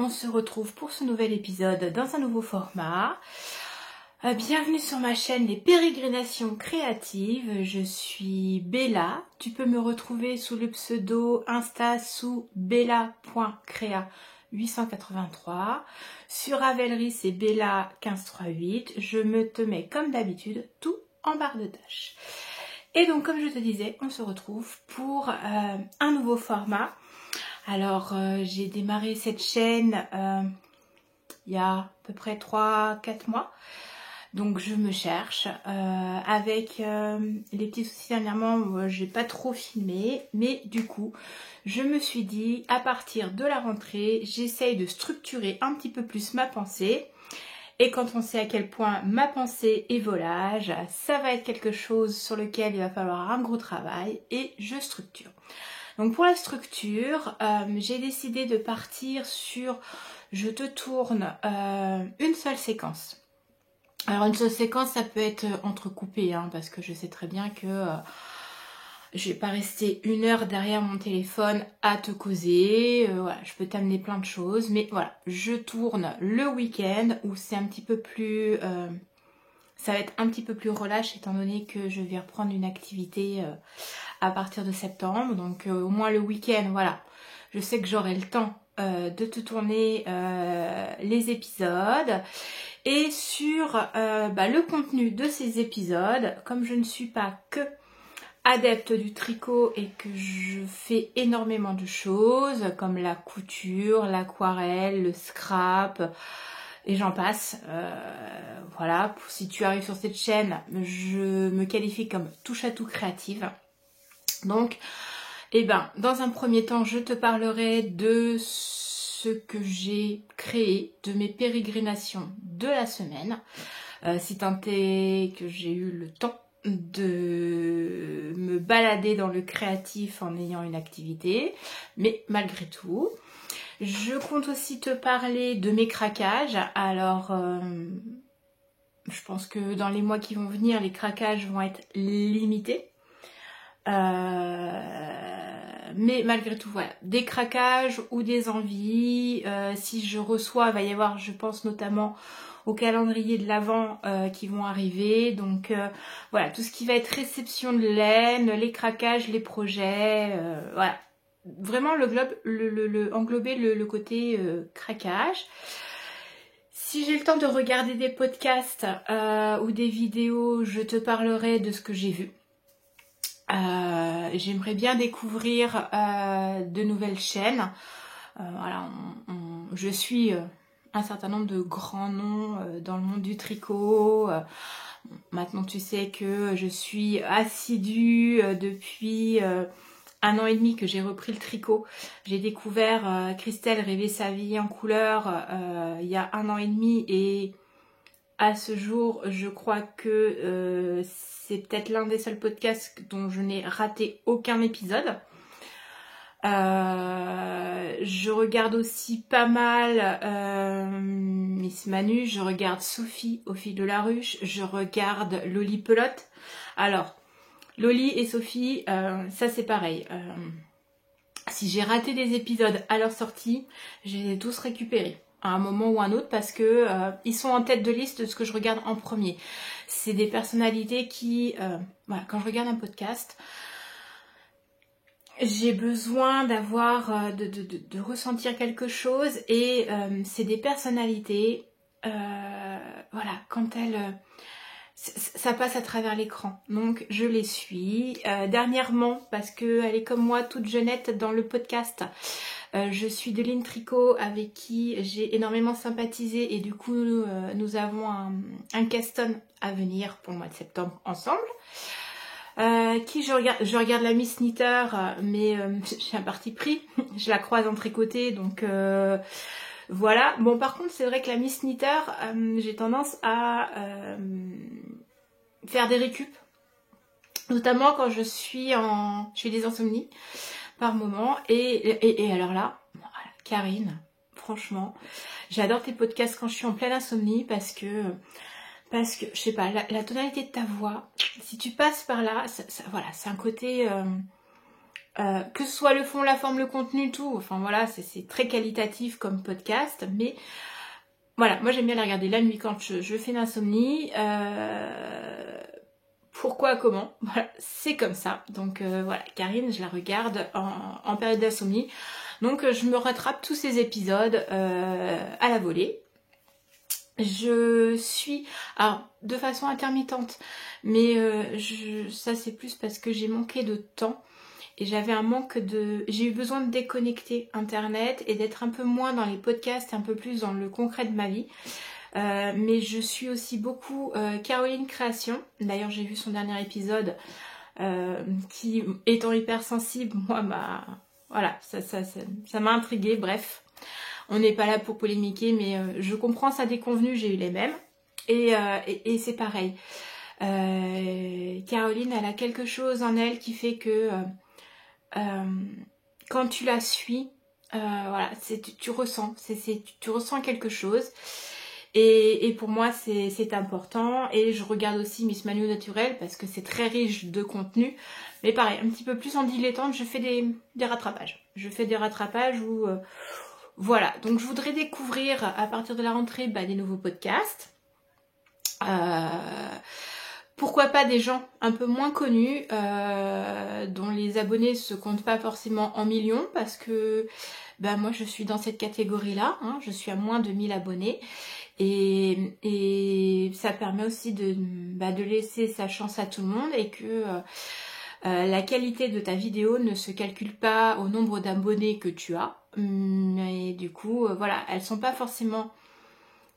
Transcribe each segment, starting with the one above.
on se retrouve pour ce nouvel épisode dans un nouveau format. Bienvenue sur ma chaîne Les Pérégrinations Créatives. Je suis Bella. Tu peux me retrouver sous le pseudo Insta sous bella.crea883. Sur Ravelry, c'est Bella1538. Je me te mets comme d'habitude tout en barre de tâches. Et donc, comme je te disais, on se retrouve pour un nouveau format. Alors, j'ai démarré cette chaîne il y a à peu près 3-4 mois. Donc, je me cherche. Avec les petits soucis dernièrement, j'ai pas trop filmé. Mais du coup, je me suis dit, à partir de la rentrée, j'essaye de structurer un petit peu plus ma pensée. Et quand on sait à quel point ma pensée est volage, ça va être quelque chose sur lequel il va falloir un gros travail et je structure. Donc pour la structure, j'ai décidé de partir sur je te tourne une seule séquence. Alors une seule séquence, ça peut être entrecoupé, parce que je sais très bien que je vais pas rester 1 heure derrière mon téléphone à te causer. Voilà, je peux t'amener plein de choses, mais voilà, je tourne le week-end où c'est un petit peu plus... ça va être un petit peu plus relâche étant donné que je vais reprendre une activité à partir de septembre. Donc au moins le week-end, voilà, je sais que j'aurai le temps de te tourner les épisodes. Et sur le contenu de ces épisodes, comme je ne suis pas que adepte du tricot et que je fais énormément de choses comme la couture, l'aquarelle, le scrap et j'en passe. Voilà, si tu arrives sur cette chaîne, je me qualifie comme touche-à-tout créative. Donc, dans un premier temps, je te parlerai de ce que j'ai créé, de mes pérégrinations de la semaine. Si tant est que j'ai eu le temps de me balader dans le créatif en ayant une activité, mais malgré tout, je compte aussi te parler de mes craquages. Alors, je pense que dans les mois qui vont venir, les craquages vont être limités. Mais malgré tout, voilà, des craquages ou des envies. Si je reçois, il va y avoir, je pense notamment au calendrier de l'Avent qui vont arriver. Donc voilà, tout ce qui va être réception de laine, les craquages, les projets, voilà. Vraiment englober le côté craquage. Si j'ai le temps de regarder des podcasts ou des vidéos, je te parlerai de ce que j'ai vu. J'aimerais bien découvrir de nouvelles chaînes. Voilà, je suis un certain nombre de grands noms dans le monde du tricot. Maintenant, tu sais que je suis assidue depuis 1 an et demi que j'ai repris le tricot. J'ai découvert Christelle rêver sa vie en couleur il y a 1 an et demi et à ce jour, je crois que c'est peut-être l'un des seuls podcasts dont je n'ai raté aucun épisode. Je regarde aussi pas mal Miss Manu, je regarde Sophie au fil de la ruche, je regarde Loli Pelote. Alors, Loli et Sophie, ça c'est pareil. Si j'ai raté des épisodes à leur sortie, je les ai tous récupérés à un moment ou un autre parce que ils sont en tête de liste de ce que je regarde en premier. C'est des personnalités qui, voilà, quand je regarde un podcast, j'ai besoin d'avoir, de ressentir quelque chose et c'est des personnalités, voilà, quand elles... ça passe à travers l'écran, donc je les suis. Dernièrement, parce qu'elle est comme moi, toute jeunette dans le podcast, je suis Deline Tricot avec qui j'ai énormément sympathisé et du coup nous avons un caston à venir pour le mois de septembre ensemble. Je regarde la Miss Knitter, mais j'ai un parti pris, je la croise en tricoté, donc... voilà, bon par contre c'est vrai que la Miss Knitter, j'ai tendance à faire des récup, notamment quand je fais des insomnies par moment, et alors là, Karine, franchement, j'adore tes podcasts quand je suis en pleine insomnie parce que je sais pas, la tonalité de ta voix, si tu passes par là, voilà, c'est un côté... que ce soit le fond, la forme, le contenu, tout, enfin voilà, c'est très qualitatif comme podcast, mais voilà, moi j'aime bien les regarder la nuit quand je fais l'insomnie. Pourquoi, comment, voilà, c'est comme ça. Donc voilà, Karine, je la regarde en période d'insomnie. Donc je me rattrape tous ces épisodes à la volée. Je suis, alors de façon intermittente, mais ça c'est plus parce que j'ai manqué de temps et j'ai eu besoin de déconnecter internet et d'être un peu moins dans les podcasts, un peu plus dans le concret de ma vie. Mais je suis aussi beaucoup Caroline Création. D'ailleurs j'ai vu son dernier épisode qui, étant hypersensible, moi voilà, ça m'a intriguée, bref. On n'est pas là pour polémiquer, mais je comprends sa déconvenue, j'ai eu les mêmes. Et c'est pareil. Caroline, elle a quelque chose en elle qui fait que quand tu la suis, voilà, tu ressens, tu ressens quelque chose. Et pour moi, c'est important. Et je regarde aussi Miss Manu Naturel parce que c'est très riche de contenu. Mais pareil, un petit peu plus en dilettante, je fais des rattrapages. Je fais des rattrapages où... voilà, donc je voudrais découvrir à partir de la rentrée des nouveaux podcasts. Pourquoi pas des gens un peu moins connus, dont les abonnés se comptent pas forcément en millions, parce que moi je suis dans cette catégorie-là, hein, je suis à moins de 1000 abonnés. Et ça permet aussi de laisser sa chance à tout le monde et que la qualité de ta vidéo ne se calcule pas au nombre d'abonnés que tu as. Mais du coup, voilà, elles sont pas forcément...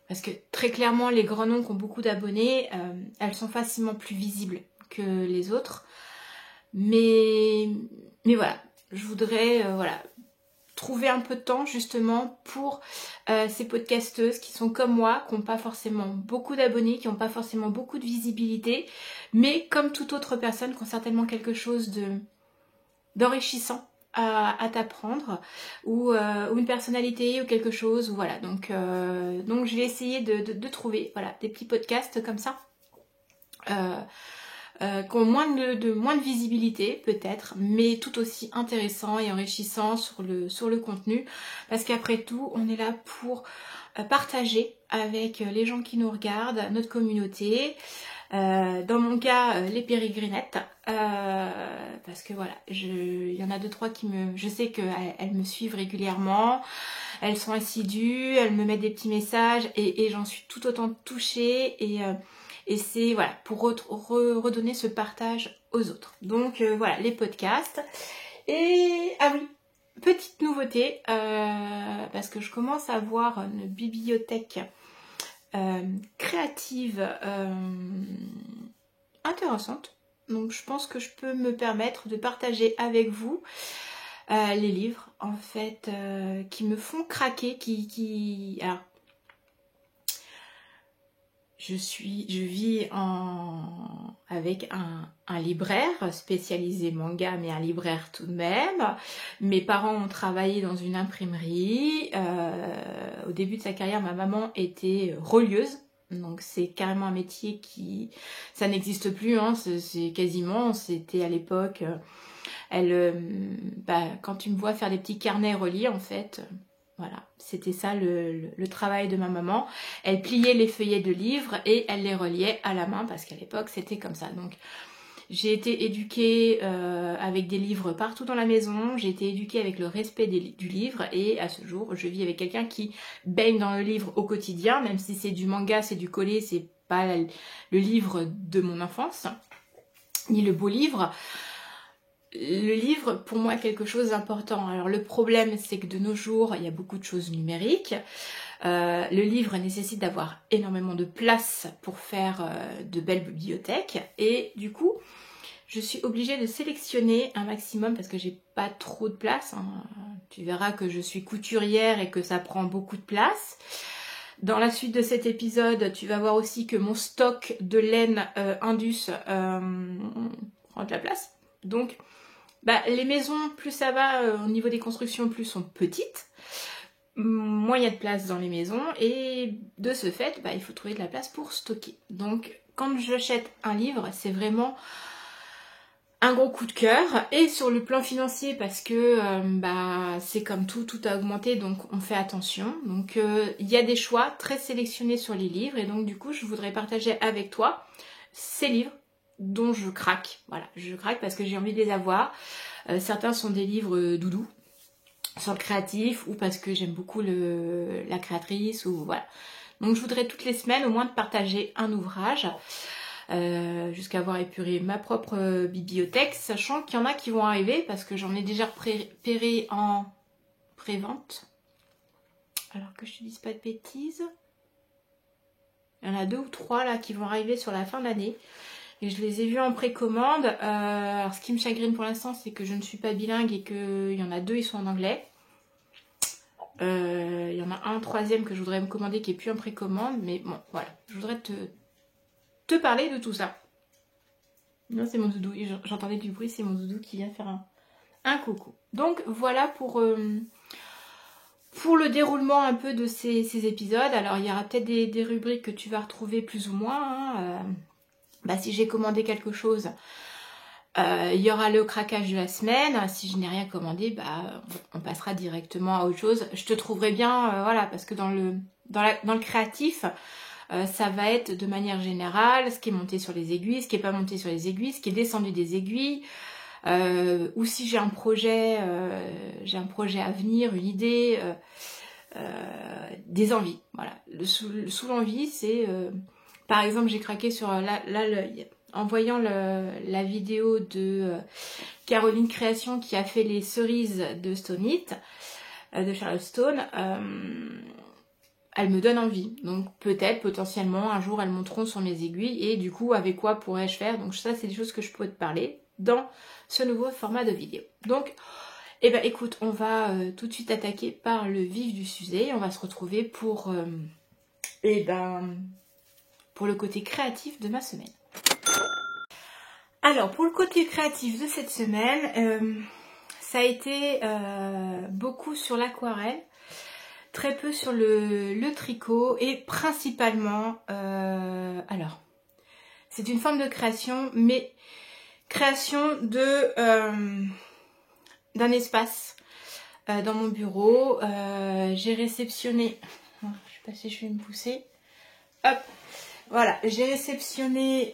Parce que très clairement, les grands noms qui ont beaucoup d'abonnés, elles sont facilement plus visibles que les autres. Mais voilà, je voudrais trouver un peu de temps justement pour ces podcasteuses qui sont comme moi, qui n'ont pas forcément beaucoup d'abonnés, qui n'ont pas forcément beaucoup de visibilité, mais comme toute autre personne, qui ont certainement quelque chose d'enrichissant à t'apprendre, ou une personnalité ou quelque chose, ou voilà. Donc je vais essayer de trouver des petits podcasts comme ça. Qui ont moins de visibilité peut-être, mais tout aussi intéressant et enrichissant sur le contenu, parce qu'après tout on est là pour partager avec les gens qui nous regardent, notre communauté, dans mon cas les pérégrinettes, parce que voilà, il y en a 2-3 je sais qu'elles me suivent régulièrement, elles sont assidues, elles me mettent des petits messages et j'en suis tout autant touchée et c'est voilà pour redonner ce partage aux autres. Donc voilà, les podcasts. Et ah oui, petite nouveauté, parce que je commence à avoir une bibliothèque créative intéressante. Donc je pense que je peux me permettre de partager avec vous les livres en fait qui me font craquer, alors je vis avec un libraire spécialisé manga, mais un libraire tout de même. Mes parents ont travaillé dans une imprimerie. Au début de sa carrière, ma maman était relieuse. Donc c'est carrément un métier ça n'existe plus, hein, c'était à l'époque, quand tu me vois faire des petits carnets relire en fait, voilà, c'était ça le travail de ma maman. Elle pliait les feuillets de livres et elle les reliait à la main parce qu'à l'époque c'était comme ça. Donc j'ai été éduquée avec des livres partout dans la maison, j'ai été éduquée avec le respect du livre et à ce jour je vis avec quelqu'un qui baigne dans le livre au quotidien, même si c'est du manga, c'est du collé, c'est pas le livre de mon enfance, ni le beau livre. Le livre, pour moi, est quelque chose d'important. Alors le problème, c'est que de nos jours, il y a beaucoup de choses numériques. Le livre nécessite d'avoir énormément de place pour faire de belles bibliothèques. Et du coup, je suis obligée de sélectionner un maximum parce que j'ai pas trop de place, hein. Tu verras que je suis couturière et que ça prend beaucoup de place. Dans la suite de cet épisode, tu vas voir aussi que mon stock de laine Indus prend de la place. Donc, les maisons, plus ça va au niveau des constructions, plus sont petites, moins il y a de place dans les maisons et de ce fait, il faut trouver de la place pour stocker. Donc quand j'achète un livre, c'est vraiment un gros coup de cœur. Et sur le plan financier, parce que c'est comme tout a augmenté, donc on fait attention. Donc il y a des choix très sélectionnés sur les livres, et donc du coup je voudrais partager avec toi ces livres dont je craque. Voilà, je craque parce que j'ai envie de les avoir. Certains sont des livres doudous sur le créatif, ou parce que j'aime beaucoup la créatrice, ou voilà. Donc je voudrais toutes les semaines au moins te partager un ouvrage, jusqu'à avoir épuré ma propre bibliothèque, sachant qu'il y en a qui vont arriver parce que j'en ai déjà repéré en pré-vente. Alors que je te dise pas de bêtises. Il y en a 2 ou 3 là qui vont arriver sur la fin de l'année. Et je les ai vus en précommande. Alors ce qui me chagrine pour l'instant, c'est que je ne suis pas bilingue et qu'il y en a 2, ils sont en anglais. Il y en a un troisième que je voudrais me commander qui est plus en précommande. Mais bon, voilà. Je voudrais te parler de tout ça. Non, c'est mon doudou. J'entendais du bruit, c'est mon doudou qui vient faire un coucou. Donc voilà pour le déroulement un peu de ces épisodes. Alors il y aura peut-être des rubriques que tu vas retrouver plus ou moins. Si j'ai commandé quelque chose, il y aura le craquage de la semaine. Si je n'ai rien commandé, on passera directement à autre chose. Je te trouverai bien, voilà, parce que dans le créatif, ça va être de manière générale ce qui est monté sur les aiguilles, ce qui n'est pas monté sur les aiguilles, ce qui est descendu des aiguilles, ou si j'ai un projet à venir, une idée, des envies. Voilà, sous l'envie, c'est par exemple, j'ai craqué sur en voyant la vidéo de Caroline Création qui a fait les cerises de Stone It, de Charlotte Stone. Elles me donnent envie. Donc peut-être, potentiellement, un jour, elles monteront sur mes aiguilles. Et du coup, avec quoi pourrais-je faire? Donc ça, c'est des choses que je pourrais te parler dans ce nouveau format de vidéo. Donc, écoute, on va tout de suite attaquer par le vif du sujet. On va se retrouver pour le côté créatif de ma semaine. Alors, pour le côté créatif de cette semaine, ça a été beaucoup sur l'aquarelle, très peu sur le tricot, et principalement, alors, c'est une forme de création, mais création d'un espace dans mon bureau. J'ai réceptionné, je sais pas si je vais me pousser, hop, voilà, j'ai réceptionné,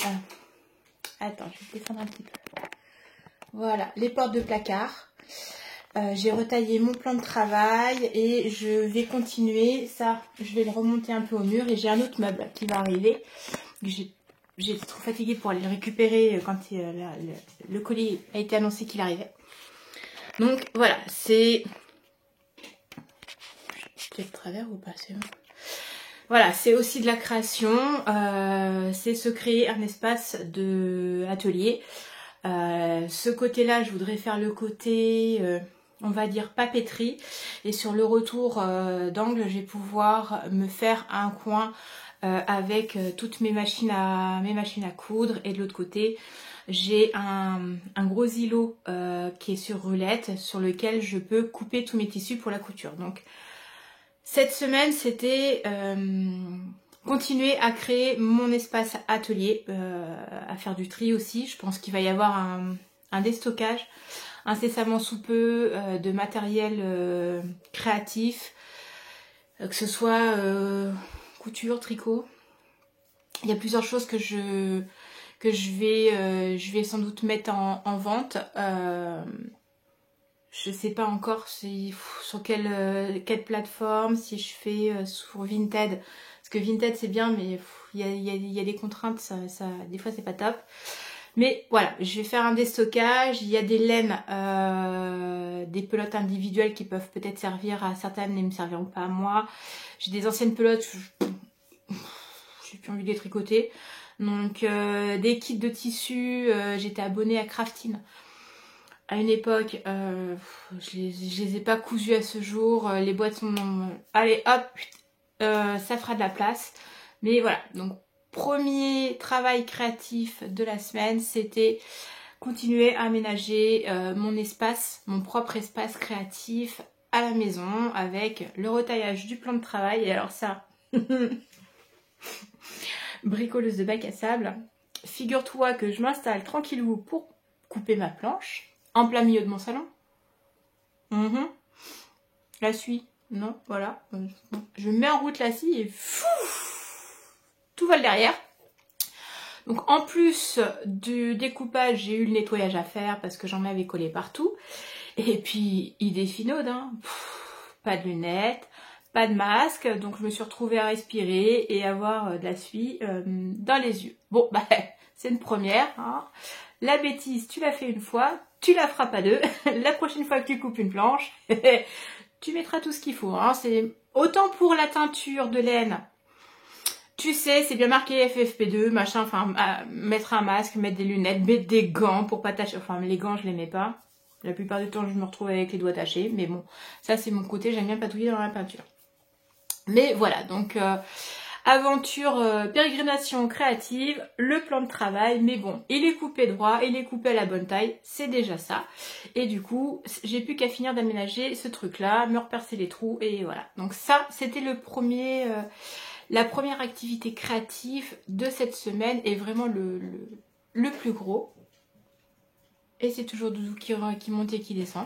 attends, je vais te défendre un petit peu. Voilà, les portes de placard. J'ai retaillé mon plan de travail et je vais continuer. Ça, je vais le remonter un peu au mur. Et j'ai un autre meuble qui va arriver. J'étais trop fatiguée pour aller le récupérer quand le colis a été annoncé qu'il arrivait. Donc voilà, c'est... Peut-être travers ou pas, c'est bon. Voilà, c'est aussi de la création, c'est se créer un espace de atelier. Ce côté-là, je voudrais faire le côté, on va dire, papeterie. Et sur le retour d'angle, je vais pouvoir me faire un coin avec toutes mes machines à coudre. Et de l'autre côté, j'ai un gros îlot qui est sur roulette, sur lequel je peux couper tous mes tissus pour la couture. Donc, cette semaine, c'était continuer à créer mon espace atelier, à faire du tri aussi. Je pense qu'il va y avoir un déstockage incessamment sous peu de matériel créatif, que ce soit couture, tricot. Il y a plusieurs choses que je vais sans doute mettre en vente. Je sais pas encore sur quelle plateforme, si je fais sur Vinted. Parce que Vinted c'est bien, mais il y a des contraintes, ça, des fois c'est pas top. Mais voilà, je vais faire un déstockage. Il y a des laines, des pelotes individuelles qui peuvent peut-être servir à certaines, ne me serviront pas à moi. J'ai des anciennes pelotes, j'ai plus envie de les tricoter. Donc des kits de tissus, j'étais abonnée à Craftine. À une époque, je les ai pas cousus à ce jour. Les boîtes sont... Allez, hop, ça fera de la place. Mais voilà, donc premier travail créatif de la semaine, c'était continuer à aménager mon espace, mon propre espace créatif à la maison avec le retaillage du plan de travail. Et alors ça, bricoleuse de bac à sable, figure-toi que je m'installe tranquillou pour couper ma planche en plein milieu de mon salon. La scie, non, voilà. Je mets en route la scie et tout vole derrière. Donc en plus du découpage, j'ai eu le nettoyage à faire parce que j'en avais collé partout. Et puis idée finaude, hein. Pas de lunettes, pas de masque, donc je me suis retrouvée à respirer et avoir de la suie dans les yeux. Bon, bah c'est une première, hein. La bêtise, tu l'as fait une fois, tu la feras pas deux. La prochaine fois que tu coupes une planche, tu mettras tout ce qu'il faut, hein. C'est autant pour la teinture de laine. Tu sais, c'est bien marqué FFP2, machin, enfin, mettre un masque, mettre des lunettes, mettre des gants pour pas tâcher. Enfin, les gants, je les mets pas. La plupart du temps, je me retrouve avec les doigts tachés. Mais bon, ça, c'est mon côté, j'aime bien patouiller dans la peinture. Mais voilà, donc, aventure, pérégrination créative, le plan de travail. Mais bon, il est coupé droit, il est coupé à la bonne taille, c'est déjà ça. Et du coup, j'ai plus qu'à finir d'aménager ce truc-là, me repercer les trous, et voilà. Donc ça, c'était le premier... la première activité créative de cette semaine est vraiment le plus gros. Et c'est toujours Doudou qui monte et qui descend.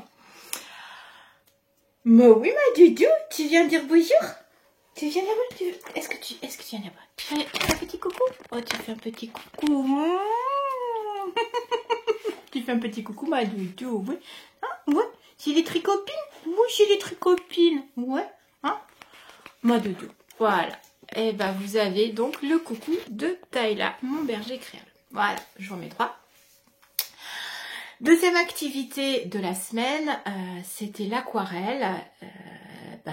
Mais oui, ma Doudou, tu viens dire bonjour? Tu viens là-bas? Est-ce que tu viens là-bas? Tu fais un petit coucou? Oh, tu fais un petit coucou. Tu fais un petit coucou, ma Doudou, oui. Hein, ouais. C'est les tricopines? Oui, c'est les tricopines. Ouais. Hein, ma Doudou. Voilà. Et ben vous avez donc le coucou de Tayla, mon berger créole. Voilà, je vous remets droit. Deuxième activité de la semaine, c'était l'aquarelle.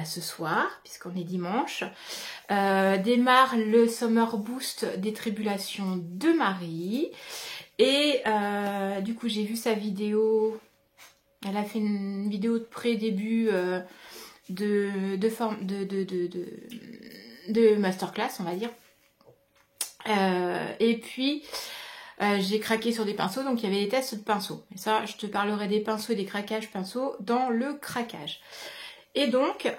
Ce soir, puisqu'on est dimanche, démarre le Summer Boost des Tribulations de Marie. Et du coup, j'ai vu sa vidéo. Elle a fait une vidéo de pré-début de masterclass, on va dire. Et puis j'ai craqué sur des pinceaux, donc il y avait des tests de pinceaux. Et ça, je te parlerai des pinceaux et des craquages pinceaux dans le craquage. Et donc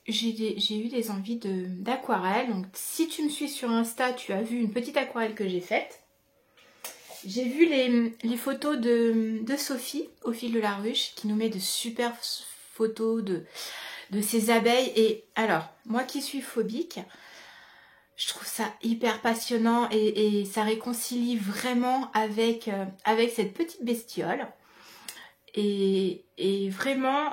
j'ai eu des envies d'aquarelle. Donc si tu me suis sur Insta, tu as vu une petite aquarelle que j'ai faite. J'ai vu les photos de Sophie au fil de la ruche, qui nous met de super photos de ces abeilles. Et alors, moi qui suis phobique, je trouve ça hyper passionnant et ça réconcilie vraiment avec cette petite bestiole. Et vraiment,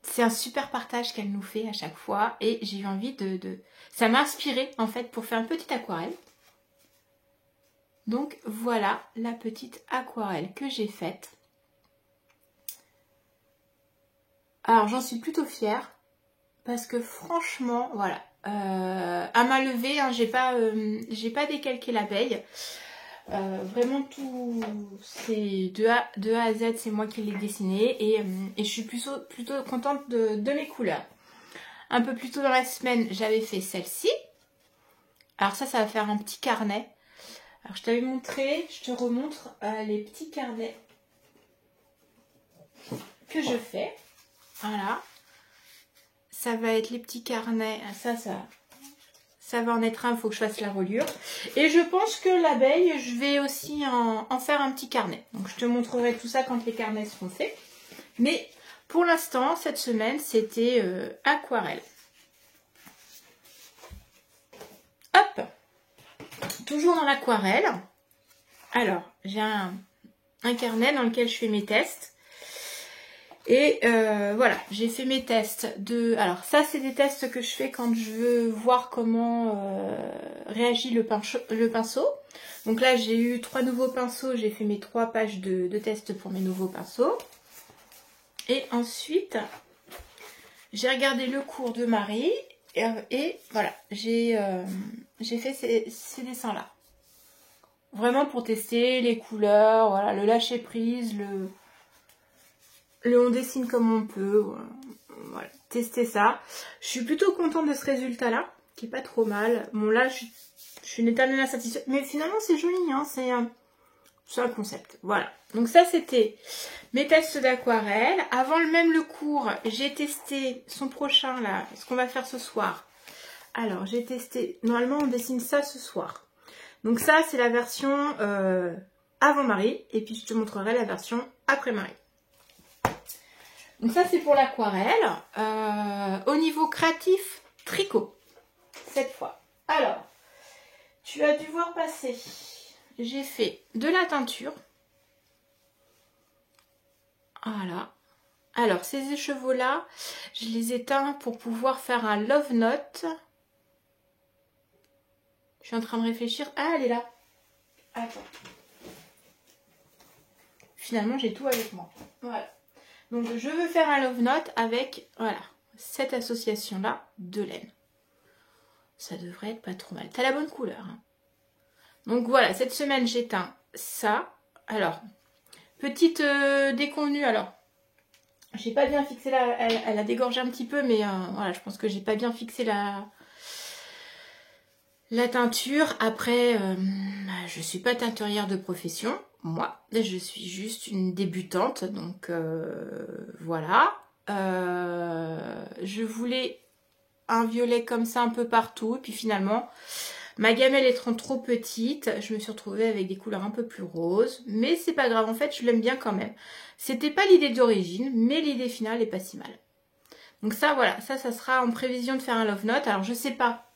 c'est un super partage qu'elle nous fait à chaque fois. Et j'ai eu envie ça m'a inspirée en fait pour faire une petite aquarelle. Donc voilà la petite aquarelle que j'ai faite. Alors j'en suis plutôt fière parce que franchement, voilà, à main levée, hein, j'ai pas décalqué l'abeille. Vraiment tout, c'est de A à Z, c'est moi qui l'ai dessiné et je suis plutôt contente de mes couleurs. Un peu plus tôt dans la semaine, j'avais fait celle-ci. Alors ça va faire un petit carnet. Alors je t'avais montré, je te remontre les petits carnets que je fais. Voilà. Ça va être les petits carnets. Ça va en être un, il faut que je fasse la reliure. Et je pense que l'abeille, je vais aussi en faire un petit carnet. Donc je te montrerai tout ça quand les carnets seront faits. Mais pour l'instant, cette semaine, c'était aquarelle. Hop! Toujours dans l'aquarelle. Alors, j'ai un carnet dans lequel je fais mes tests. Et voilà, j'ai fait mes tests alors ça, c'est des tests que je fais quand je veux voir comment réagit le pinceau. Donc là, j'ai eu 3 nouveaux pinceaux. J'ai fait mes 3 pages de tests pour mes nouveaux pinceaux. Et ensuite, j'ai regardé le cours de Marie. Et voilà, j'ai fait ces dessins-là. Vraiment pour tester les couleurs, voilà, le lâcher prise, on dessine comme on peut, voilà, tester ça. Je suis plutôt contente de ce résultat-là, qui est pas trop mal. Bon là, je suis une éternelle insatisfaite, mais finalement c'est joli, hein, c'est un concept. Voilà, donc ça c'était mes tests d'aquarelle. Avant même le cours, j'ai testé son prochain là, ce qu'on va faire ce soir. Alors j'ai testé, normalement on dessine ça ce soir. Donc ça c'est la version avant Marie et puis je te montrerai la version après Marie. Donc ça c'est pour l'aquarelle. Au niveau créatif, tricot cette fois. Alors, tu as dû voir passer, j'ai fait de la teinture. Voilà. Alors ces écheveaux là, je les ai teints pour pouvoir faire un love note. Je suis en train de réfléchir. Ah, elle est là. Attends. Finalement, j'ai tout avec moi. Voilà. Donc, je veux faire un love note avec, voilà, cette association-là de laine. Ça devrait être pas trop mal. T'as la bonne couleur. Hein. Donc, voilà. Cette semaine, j'ai teint ça. Alors, petite déconvenue. Alors, j'ai pas bien fixé là. Elle a dégorgé un petit peu, mais voilà, je pense que j'ai pas bien fixé la teinture. Après, je suis pas teinturière de profession. Moi, je suis juste une débutante, donc voilà. Je voulais un violet comme ça un peu partout, et puis finalement, ma gamelle étant trop petite, je me suis retrouvée avec des couleurs un peu plus roses, mais c'est pas grave, en fait, je l'aime bien quand même. C'était pas l'idée d'origine, mais l'idée finale est pas si mal. Donc ça, voilà, ça sera en prévision de faire un love note. Alors, je sais pas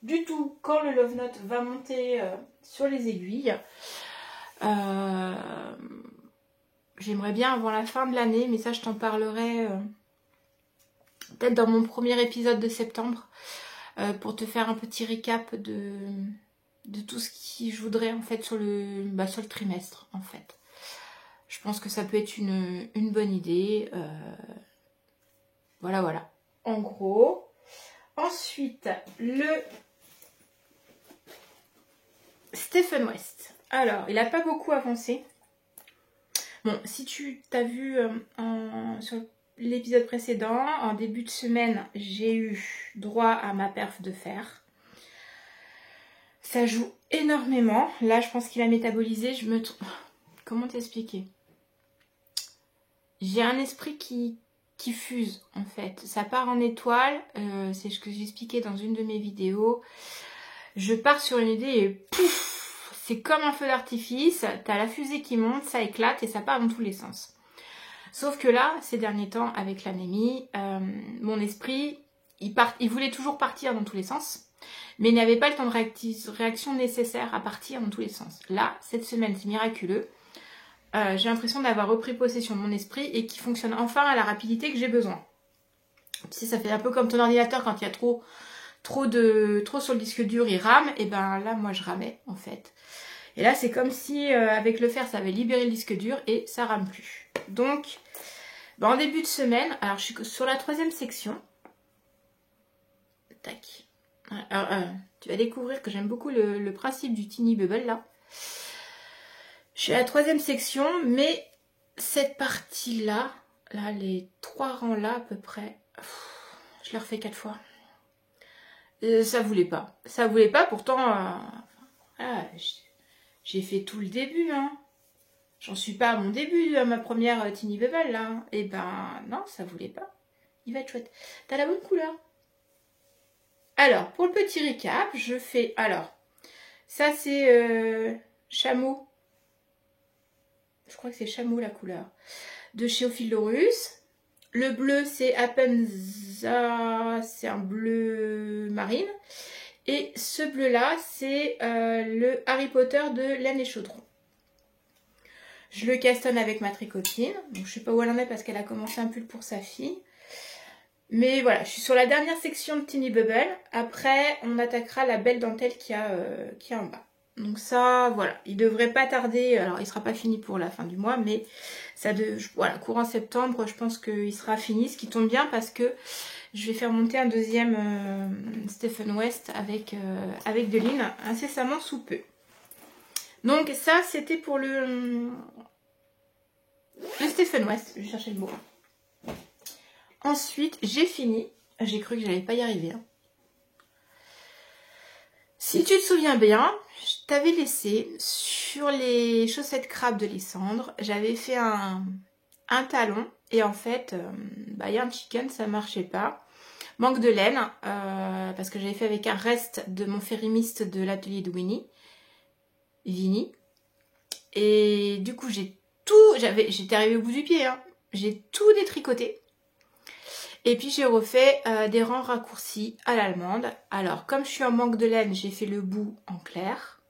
du tout quand le love note va monter sur les aiguilles. J'aimerais bien avant la fin de l'année, mais ça je t'en parlerai peut-être dans mon premier épisode de septembre pour te faire un petit récap de tout ce que je voudrais en fait sur le trimestre en fait. Je pense que ça peut être une bonne idée. Voilà. En gros. Ensuite, le Stephen West. Alors, il n'a pas beaucoup avancé. Bon, si tu t'as vu sur l'épisode précédent, en début de semaine, j'ai eu droit à ma perf de fer. Ça joue énormément. Là, je pense qu'il a métabolisé. Comment t'expliquer? J'ai un esprit qui fuse, en fait. Ça part en étoile. C'est ce que j'expliquais dans une de mes vidéos. Je pars sur une idée et pouf! C'est comme un feu d'artifice, t'as la fusée qui monte, ça éclate et ça part dans tous les sens. Sauf que là, ces derniers temps, avec l'anémie, mon esprit, il voulait toujours partir dans tous les sens, mais il n'avait pas le temps de réaction nécessaire à partir dans tous les sens. Là, cette semaine, c'est miraculeux. J'ai l'impression d'avoir repris possession de mon esprit et qui fonctionne enfin à la rapidité que j'ai besoin. Tu sais, ça fait un peu comme ton ordinateur quand il y a trop sur le disque dur, il rame, et ben là, moi, je ramais, en fait. Et là, c'est comme si, avec le fer, ça avait libéré le disque dur et ça rame plus. Donc, ben, en début de semaine, alors je suis sur la 3e section. Tac. Alors, tu vas découvrir que j'aime beaucoup le principe du Tiny Bubble, là. Je suis à la 3e section, mais cette partie-là, là, les 3 rangs là, à peu près, je l'ai refait 4 fois. Ça voulait pas. Ça voulait pas, pourtant, j'ai fait tout le début, hein. J'en suis pas à mon début, à ma première Tiny Bubble, là. Et ben, non, ça voulait pas. Il va être chouette. T'as la bonne couleur. Alors, pour le petit récap, je fais... Alors, ça c'est chameau. Je crois que c'est chameau la couleur. De chez Ophilorusse. Le bleu, c'est Appenza, c'est un bleu marine. Et ce bleu-là, c'est le Harry Potter de Laine et Chaudron. Je le castonne avec ma tricotine. Donc, je ne sais pas où elle en est parce qu'elle a commencé un pull pour sa fille. Mais voilà, je suis sur la dernière section de Tiny Bubble. Après, on attaquera la belle dentelle qui a en bas. Donc ça, voilà, il devrait pas tarder. Alors, il sera pas fini pour la fin du mois, mais voilà, courant septembre, je pense qu'il sera fini. Ce qui tombe bien parce que je vais faire monter un deuxième Stephen West avec de l'ine incessamment sous peu. Donc ça, c'était pour le Stephen West. Je vais chercher le mot. Ensuite, j'ai fini. J'ai cru que j'allais pas y arriver. Hein. Si tu te souviens bien, je t'avais laissé sur les chaussettes crabe de Lysandre. J'avais fait un talon. Et en fait, y a un chicken, ça marchait pas. Manque de laine. Parce que j'avais fait avec un reste de mon férimiste de l'atelier de Vinny. Et du coup, j'étais arrivée au bout du pied, hein. J'ai tout détricoté. Et puis j'ai refait des rangs raccourcis à l'allemande. Alors, comme je suis en manque de laine, j'ai fait le bout en clair.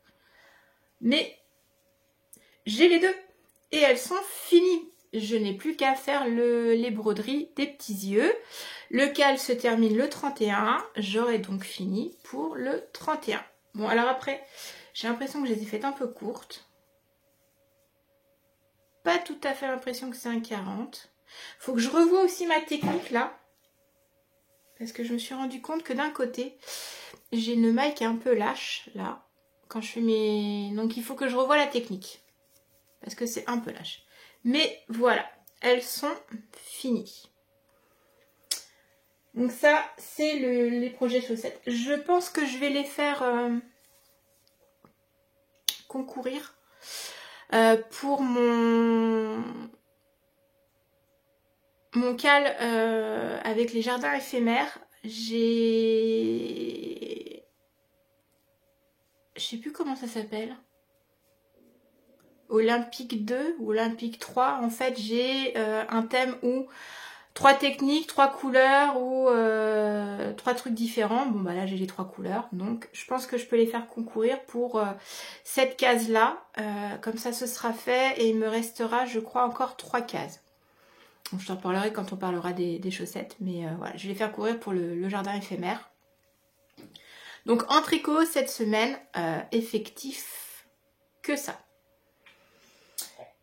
Mais j'ai les deux. Et elles sont finies. Je n'ai plus qu'à faire les broderies des petits yeux. Le cal se termine le 31. J'aurai donc fini pour le 31. Bon, alors après, j'ai l'impression que je les ai faites un peu courtes. Pas tout à fait l'impression que c'est un 40. Faut que je revoie aussi ma technique là. Parce que je me suis rendu compte que d'un côté, j'ai une maille qui est un peu lâche là. Quand je fais mes... Donc il faut que je revoie la technique. Parce que c'est un peu lâche. Mais voilà, elles sont finies. Donc ça, c'est les projets chaussettes. Je pense que je vais les faire concourir pour mon cal avec les jardins éphémères. Je sais plus comment ça s'appelle. Olympique 2 ou Olympique 3. En fait, j'ai un thème où 3 techniques, 3 couleurs ou 3 trucs différents. Bon, bah là, j'ai les 3 couleurs. Donc, je pense que je peux les faire concourir pour cette case-là. Comme ça, ce sera fait. Et il me restera, je crois, encore 3 cases. Donc, je t'en parlerai quand on parlera des chaussettes. Mais voilà, je vais les faire courir pour le jardin éphémère. Donc, en tricot, cette semaine, effectif que ça.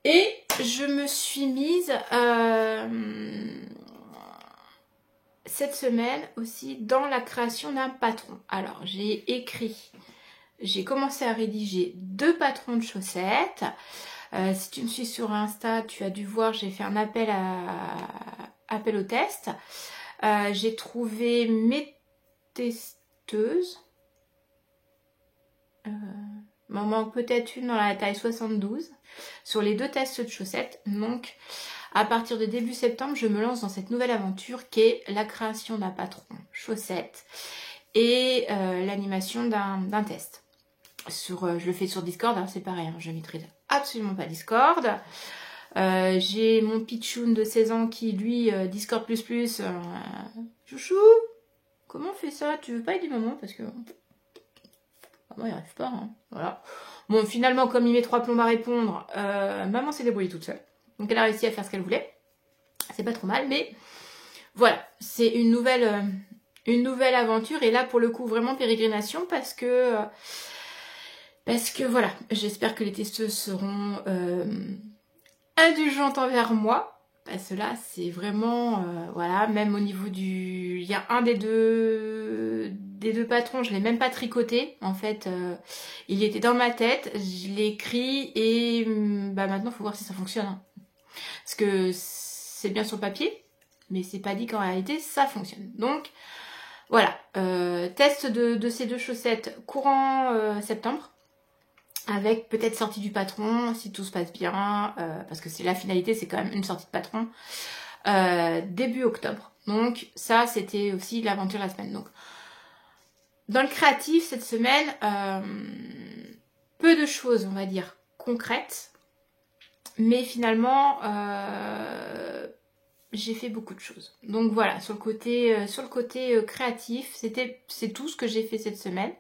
Et je me suis mise cette semaine aussi dans la création d'un patron. Alors j'ai commencé à rédiger 2 patrons de chaussettes. Si tu me suis sur Insta, tu as dû voir, j'ai fait un appel au test. J'ai trouvé mes testeuses. Il m'en manque peut-être une dans la taille 72 sur les 2 tests de chaussettes. Donc à partir de début septembre, je me lance dans cette nouvelle aventure qui est la création d'un patron chaussettes et l'animation d'un test. Je le fais sur Discord, hein, c'est pareil, hein, je maîtrise absolument pas Discord. J'ai mon pitchoun de 16 ans qui lui Discord plus. Chouchou, comment on fait ça? Tu veux pas aider maman? Parce que moi, il arrive pas, hein. Voilà. Bon, finalement, comme il met 3 plombes à répondre, maman s'est débrouillée toute seule. Donc, elle a réussi à faire ce qu'elle voulait. C'est pas trop mal, mais voilà. C'est une nouvelle aventure. Et là, pour le coup, vraiment pérégrination parce que voilà, j'espère que les testeuses seront indulgentes envers moi. Parce que là, c'est vraiment, voilà, même au niveau il y a un des deux patrons, je l'ai même pas tricoté. En fait, il était dans ma tête, je l'ai écrit et bah maintenant, il faut voir si ça fonctionne. Hein. Parce que c'est bien sur le papier, mais c'est pas dit qu'en réalité, ça fonctionne. Donc, voilà, test de ces 2 chaussettes courant septembre. Avec peut-être sortie du patron, si tout se passe bien, parce que c'est la finalité, c'est quand même une sortie de patron, début octobre. Donc ça, c'était aussi l'aventure de la semaine. Donc, dans le créatif, cette semaine, peu de choses, on va dire, concrètes, mais finalement, j'ai fait beaucoup de choses. Donc voilà, sur le côté créatif, c'est tout ce que j'ai fait cette semaine.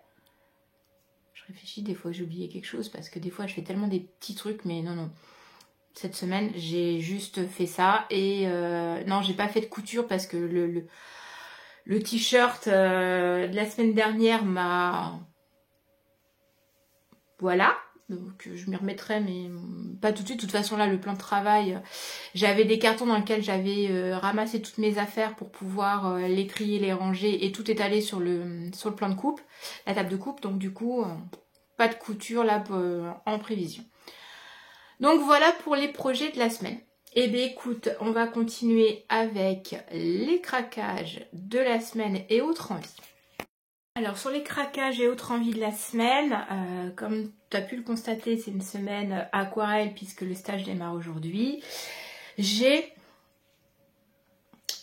Je réfléchis, des fois j'ai oublié quelque chose parce que des fois je fais tellement des petits trucs, mais non. Cette semaine j'ai juste fait ça et non, j'ai pas fait de couture parce que le t-shirt de la semaine dernière m'a... Voilà, donc je m'y remettrai mais pas tout de suite. De toute façon là, le plan de travail, j'avais des cartons dans lesquels j'avais ramassé toutes mes affaires pour pouvoir les trier, les ranger et tout étaler sur le plan de coupe, la table de coupe, donc du coup... pas de couture là en prévision. Donc voilà pour les projets de la semaine. Et bien écoute, on va continuer avec les craquages de la semaine et autres envies. Alors sur les craquages et autres envies de la semaine, comme tu as pu le constater, c'est une semaine aquarelle puisque le stage démarre aujourd'hui. J'ai...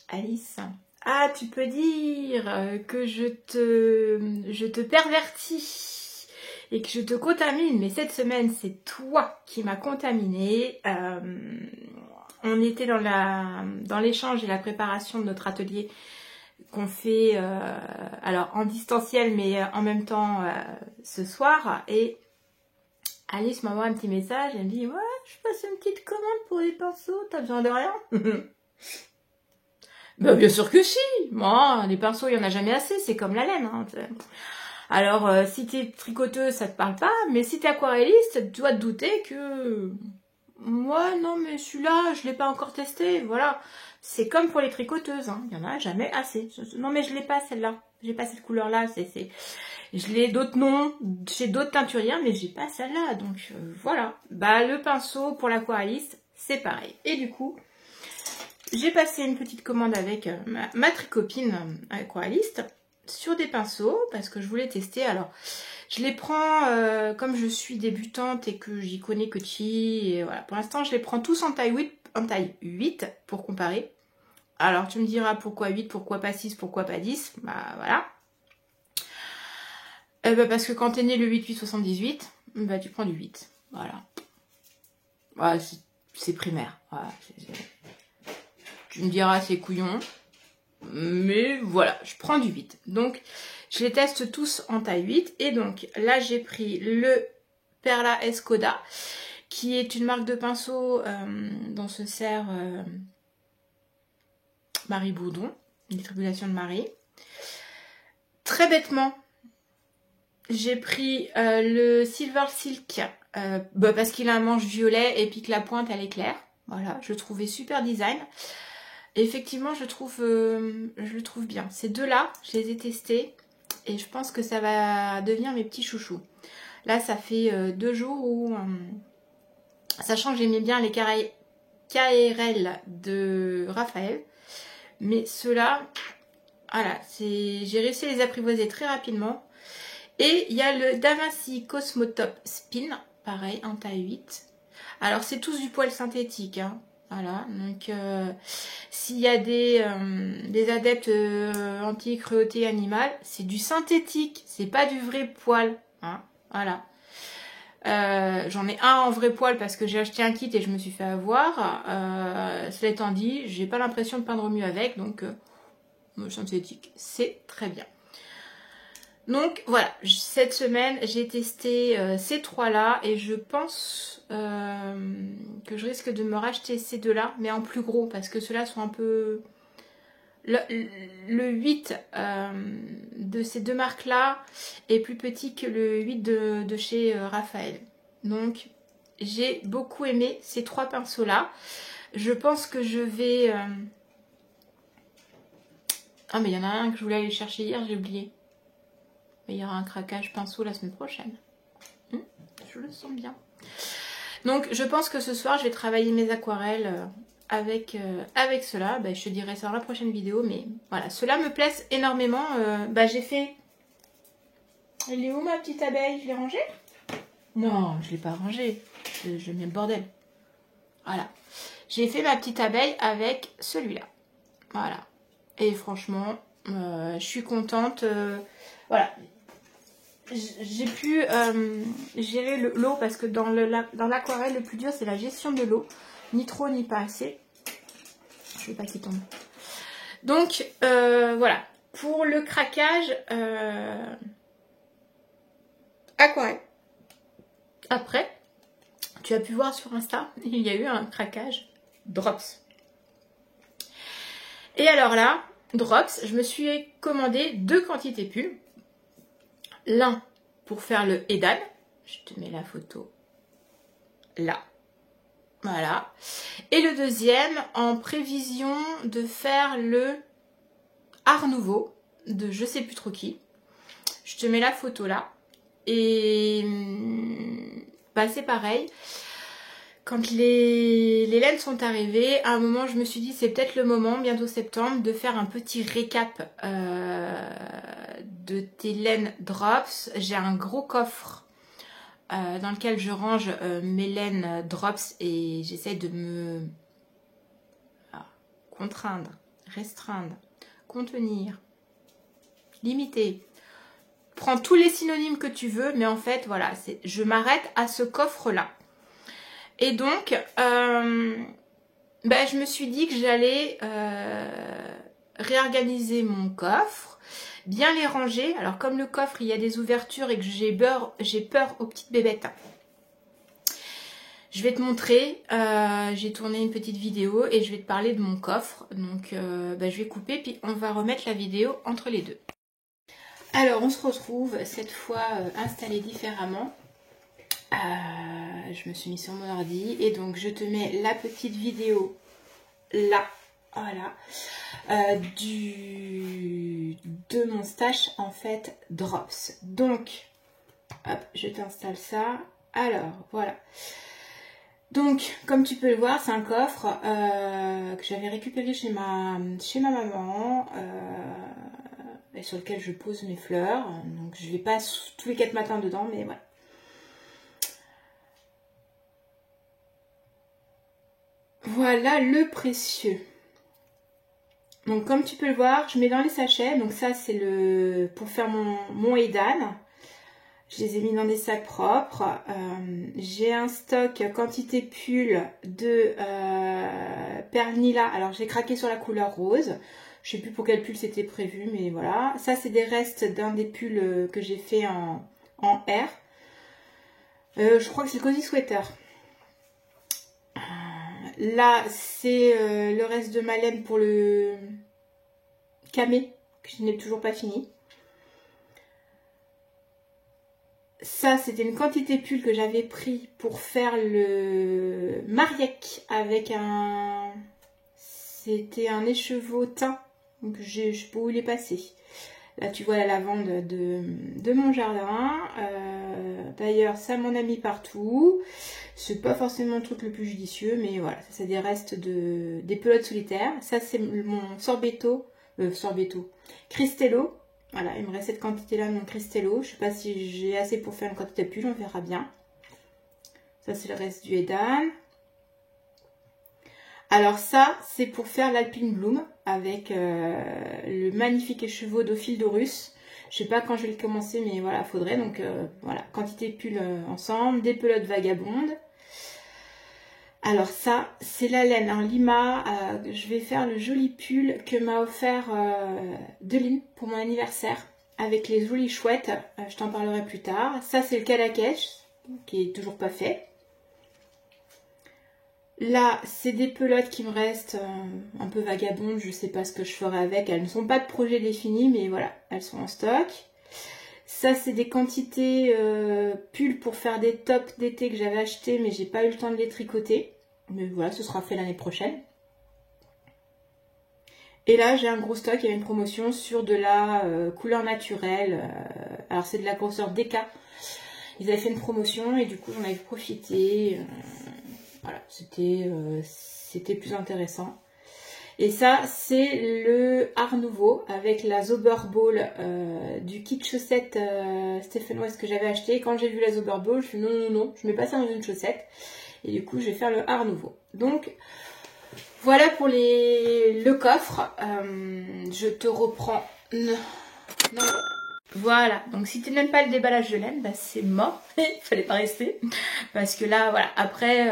Alice, ah tu peux dire que je te pervertis. et que je te contamine, mais cette semaine c'est toi qui m'as contaminé. On était dans l'échange et la préparation de notre atelier qu'on fait alors en distanciel mais en même temps ce soir, et Alice m'envoie un petit message, elle me dit ouais, je passe une petite commande pour les pinceaux, t'as besoin de rien? Bah bien sûr que si, moi les pinceaux il y en a jamais assez, c'est comme la laine hein. Alors si t'es tricoteuse ça te parle pas, mais si t'es aquarelliste tu dois te douter que moi non mais celui-là je l'ai pas encore testé, voilà. C'est comme pour les tricoteuses, hein. Il y en a jamais assez. Non mais je l'ai pas celle-là, j'ai pas cette couleur-là, je l'ai d'autres noms, chez d'autres teinturières, mais j'ai pas celle-là, donc voilà. Bah le pinceau pour l'aquarelliste, c'est pareil. Et du coup, j'ai passé une petite commande avec ma tricopine aquarelliste sur des pinceaux, parce que je voulais tester. Alors, je les prends comme je suis débutante et que j'y connais que chi, et voilà. Pour l'instant, je les prends tous en taille 8 pour comparer. Alors, tu me diras pourquoi 8, pourquoi pas 6, pourquoi pas 10, bah voilà. Parce que quand t'es né le 8-8-78, bah tu prends du 8. Voilà. Voilà, c'est primaire. Voilà, tu me diras c'est couillon. Mais voilà, je prends du 8. Donc, je les teste tous en taille 8. Et donc, là, j'ai pris le Perla Escoda, qui est une marque de pinceau dont se sert Marie Bourdon, les tribulations de Marie. Très bêtement, j'ai pris le Silver Silk parce qu'il a un manche violet et puis que la pointe elle est claire. Voilà, je le trouvais super design. Et effectivement, je le trouve bien. Ces deux-là, je les ai testés et je pense que ça va devenir mes petits chouchous. Là, ça fait 2 jours où, sachant que j'aimais bien les KRL de Raphaël, mais ceux-là, voilà, j'ai réussi à les apprivoiser très rapidement. Et il y a le Da Vinci Cosmo Top Spin, pareil, en taille 8. Alors, c'est tous du poil synthétique, hein. Voilà, donc s'il y a des adeptes anti-cruauté animale, c'est du synthétique, c'est pas du vrai poil, hein. Voilà. J'en ai un en vrai poil parce que j'ai acheté un kit et je me suis fait avoir. Cela étant dit, j'ai pas l'impression de peindre mieux avec, donc synthétique, c'est très bien. Donc voilà, cette semaine j'ai testé ces trois-là et je pense que je risque de me racheter ces deux-là, mais en plus gros parce que ceux-là sont un peu... Le 8 de ces deux marques-là est plus petit que le 8 de chez Raphaël. Donc j'ai beaucoup aimé ces trois pinceaux-là. Je pense que je vais... Ah mais il y en a un que je voulais aller chercher hier, j'ai oublié. Il y aura un craquage pinceau la semaine prochaine. Je le sens bien. Donc je pense que ce soir je vais travailler mes aquarelles avec cela. Je te dirai ça dans la prochaine vidéo. Mais voilà, cela me plaise énormément. J'ai fait... Elle est où ma petite abeille? Je l'ai rangée? Non, je ne l'ai pas rangée. Je mets le bordel. Voilà. J'ai fait ma petite abeille avec celui-là. Voilà. Et franchement, je suis contente. Voilà. J'ai pu gérer l'eau parce que dans l'aquarelle, le plus dur, c'est la gestion de l'eau. Ni trop, ni pas assez. Je veux pas qu'il tombe. Donc, voilà. Pour le craquage, aquarelle. Après, tu as pu voir sur Insta, il y a eu un craquage drops. Et alors là, drops, je me suis commandé 2 quantités pulls. L'un pour faire le Edan. Je te mets la photo là. Voilà. Et le deuxième en prévision de faire le Art Nouveau de je sais plus trop qui. Je te mets la photo là. Et c'est pareil. Quand les laines sont arrivées, à un moment je me suis dit c'est peut-être le moment, bientôt septembre, de faire un petit récap de tes laines drops. J'ai un gros coffre dans lequel je range mes laines drops et j'essaie de me contraindre, restreindre, contenir, limiter prends tous les synonymes que tu veux, mais en fait, voilà, je m'arrête à ce coffre-là. Et donc, je me suis dit que j'allais réorganiser mon coffre, bien les ranger. Alors, comme le coffre, il y a des ouvertures et que j'ai peur aux petites bébêtes. Je vais te montrer, j'ai tourné une petite vidéo et je vais te parler de mon coffre. Donc, je vais couper, puis on va remettre la vidéo entre les deux. Alors, on se retrouve cette fois installé différemment. Je me suis mis sur mon ordi et donc je te mets la petite vidéo là, voilà, de mon stash en fait Drops. Donc, hop, je t'installe ça. Alors, voilà. Donc, comme tu peux le voir, c'est un coffre que j'avais récupéré chez ma maman et sur lequel je pose mes fleurs. Donc, je vais pas tous les 4 matins dedans, mais voilà. Voilà le précieux. Donc, comme tu peux le voir, je mets dans les sachets. Donc, ça, c'est pour faire mon Edan. Je les ai mis dans des sacs propres. J'ai un stock quantité pull de Pernilla. Alors, j'ai craqué sur la couleur rose. Je sais plus pour quel pull c'était prévu, mais voilà. Ça, c'est des restes d'un des pulls que j'ai fait en R. Je crois que c'est le Cozy Sweater. Là, c'est le reste de ma laine pour le camé, que je n'ai toujours pas fini. Ça, c'était une quantité pull que j'avais pris pour faire le mariec avec un... C'était un écheveau teint. Donc, je sais pas où il est passé. Là, tu vois la lavande de mon jardin. D'ailleurs, ça m'en a mis partout. C'est pas forcément le truc le plus judicieux, mais voilà. Ça, c'est des restes des pelotes solitaires. Ça, c'est mon sorbetto. Cristello. Voilà, il me reste cette quantité-là de mon Cristello. Je sais pas si j'ai assez pour faire une quantité de pull, on verra bien. Ça, c'est le reste du Edan. Alors ça, c'est pour faire l'Alpine Bloom avec le magnifique écheveau d'Ophildorus. Je sais pas quand je vais le commencer, mais voilà, faudrait. Donc voilà, quantité de pull ensemble, des pelotes vagabondes. Alors ça, c'est la laine en lima. Je vais faire le joli pull que m'a offert Deline pour mon anniversaire avec les jolies chouettes. Je t'en parlerai plus tard. Ça, c'est le Cadaquèche qui est toujours pas fait. Là, c'est des pelotes qui me restent un peu vagabondes. Je sais pas ce que je ferai avec. Elles ne sont pas de projet défini, mais voilà, elles sont en stock. Ça, c'est des quantités pulls pour faire des tops d'été que j'avais acheté, mais j'ai pas eu le temps de les tricoter. Mais voilà, ce sera fait l'année prochaine. Et là, j'ai un gros stock. Il y a une promotion sur de la couleur naturelle. Alors, c'est de la grosseur DK. Ils avaient fait une promotion et du coup, j'en avais profité. Voilà, c'était plus intéressant. Et ça, c'est le Art Nouveau avec la Zauberball du kit chaussette Stephen West que j'avais acheté. Quand j'ai vu la Zauberball, je me suis dit non, je mets pas ça dans une chaussette. Et du coup, je vais faire le Art Nouveau. Donc, voilà pour le coffre. Je te reprends. Non. Voilà, donc si tu n'aimes pas le déballage de laine, bah c'est mort. Il fallait pas rester. Parce que là, voilà, après,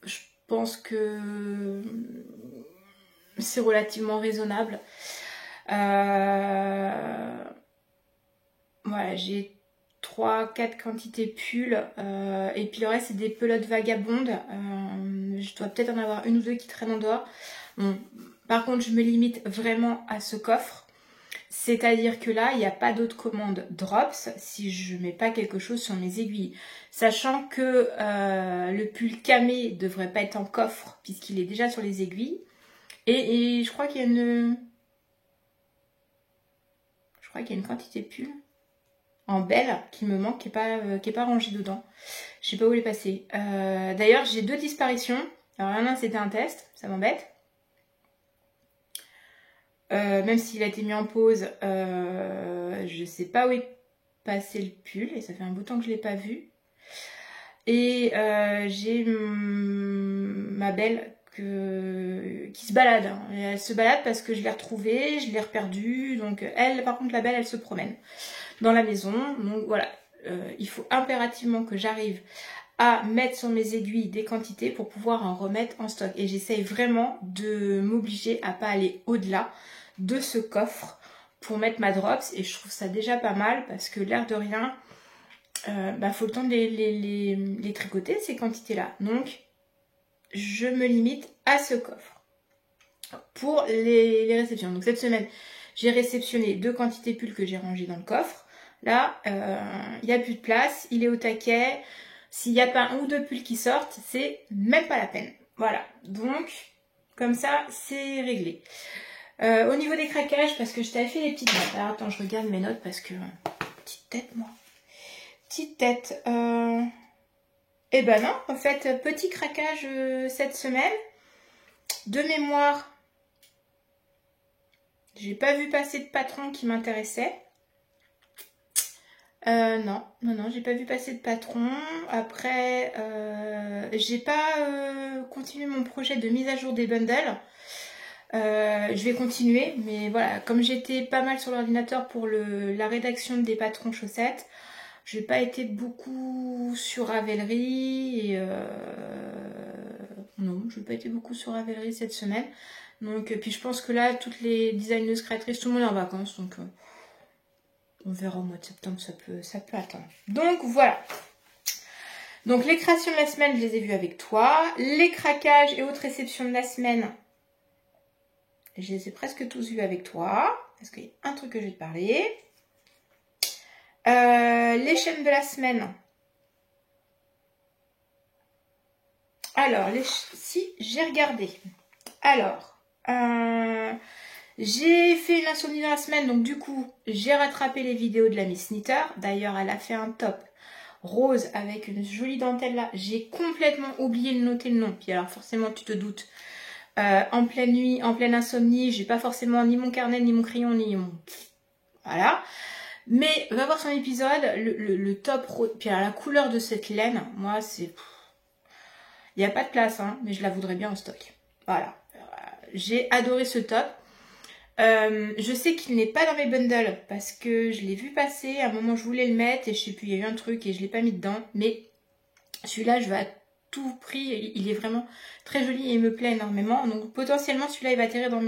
je pense que c'est relativement raisonnable. Voilà, j'ai 3-4 quantités pulls. Et puis le reste, c'est des pelotes vagabondes. Je dois peut-être en avoir une ou deux qui traînent en dehors. Bon, par contre, je me limite vraiment à ce coffre. C'est-à-dire que là, il n'y a pas d'autres commandes Drops si je ne mets pas quelque chose sur mes aiguilles. Sachant que le pull camé ne devrait pas être en coffre puisqu'il est déjà sur les aiguilles. Et je crois qu'il y a une... Je crois qu'il y a une quantité de pull en belle qui me manque, qui est pas rangée dedans. Je sais pas où elle est passée. D'ailleurs, j'ai 2 disparitions. Alors, l'un, c'était un test, ça m'embête. Même s'il a été mis en pause, je sais pas où est passé le pull et ça fait un bout de temps que je l'ai pas vu. Et j'ai ma belle qui se balade. Hein. Et elle se balade parce que je l'ai retrouvée, je l'ai reperdue. Donc elle, par contre, la belle, elle se promène dans la maison. Donc voilà, il faut impérativement que j'arrive à mettre sur mes aiguilles des quantités pour pouvoir en remettre en stock. Et j'essaye vraiment de m'obliger à pas aller au-delà de ce coffre pour mettre ma drops. Et je trouve ça déjà pas mal parce que l'air de rien, faut le temps de les tricoter ces quantités-là. Donc, je me limite à ce coffre pour les réceptions. Donc cette semaine, j'ai réceptionné 2 quantités pulls que j'ai rangées dans le coffre. Là, il n'y a plus de place, il est au taquet. S'il n'y a pas 1 ou 2 pulls qui sortent, c'est même pas la peine. Voilà, donc comme ça, c'est réglé. Au niveau des craquages, parce que je t'avais fait les petites notes. Alors, attends, je regarde mes notes parce que... Petite tête, moi. Petite tête. Eh ben non, en fait, petit craquage cette semaine. De mémoire, j'ai pas vu passer de patron qui m'intéressait. Non, j'ai pas vu passer de patron. Après, j'ai pas continué mon projet de mise à jour des bundles. Je vais continuer, mais voilà, comme j'étais pas mal sur l'ordinateur pour la rédaction des patrons chaussettes, j'ai pas été beaucoup sur Ravelry et non, je n'ai pas été beaucoup sur Ravelry cette semaine. Donc, puis je pense que là, toutes les designeuses créatrices, tout le monde est en vacances, donc on verra au mois de septembre, ça peut attendre. Donc voilà. Donc les créations de la semaine, je les ai vues avec toi. Les craquages et autres réceptions de la semaine, je les ai presque tous vus avec toi. Parce qu'il y a un truc que je vais te parler. Les chaînes de la semaine. Alors, si j'ai regardé. Alors, j'ai fait une insomnie dans la semaine. Donc du coup, j'ai rattrapé les vidéos de la Miss Knitter. D'ailleurs, elle a fait un top rose avec une jolie dentelle là. J'ai complètement oublié de noter le nom. Puis alors forcément, tu te doutes. En pleine nuit, en pleine insomnie, j'ai pas forcément ni mon carnet, ni mon crayon, ni mon... Voilà. Mais va voir son épisode, le top rose. Puis alors, la couleur de cette laine, moi c'est... Il n'y a pas de place, hein, mais je la voudrais bien en stock. Voilà. J'ai adoré ce top. Je sais qu'il n'est pas dans mes bundles parce que je l'ai vu passer. À un moment, je voulais le mettre et je sais plus, il y a eu un truc et je ne l'ai pas mis dedans. Mais celui-là, je veux à tout prix. Il est vraiment très joli et il me plaît énormément. Donc, potentiellement, celui-là, il va atterrir dans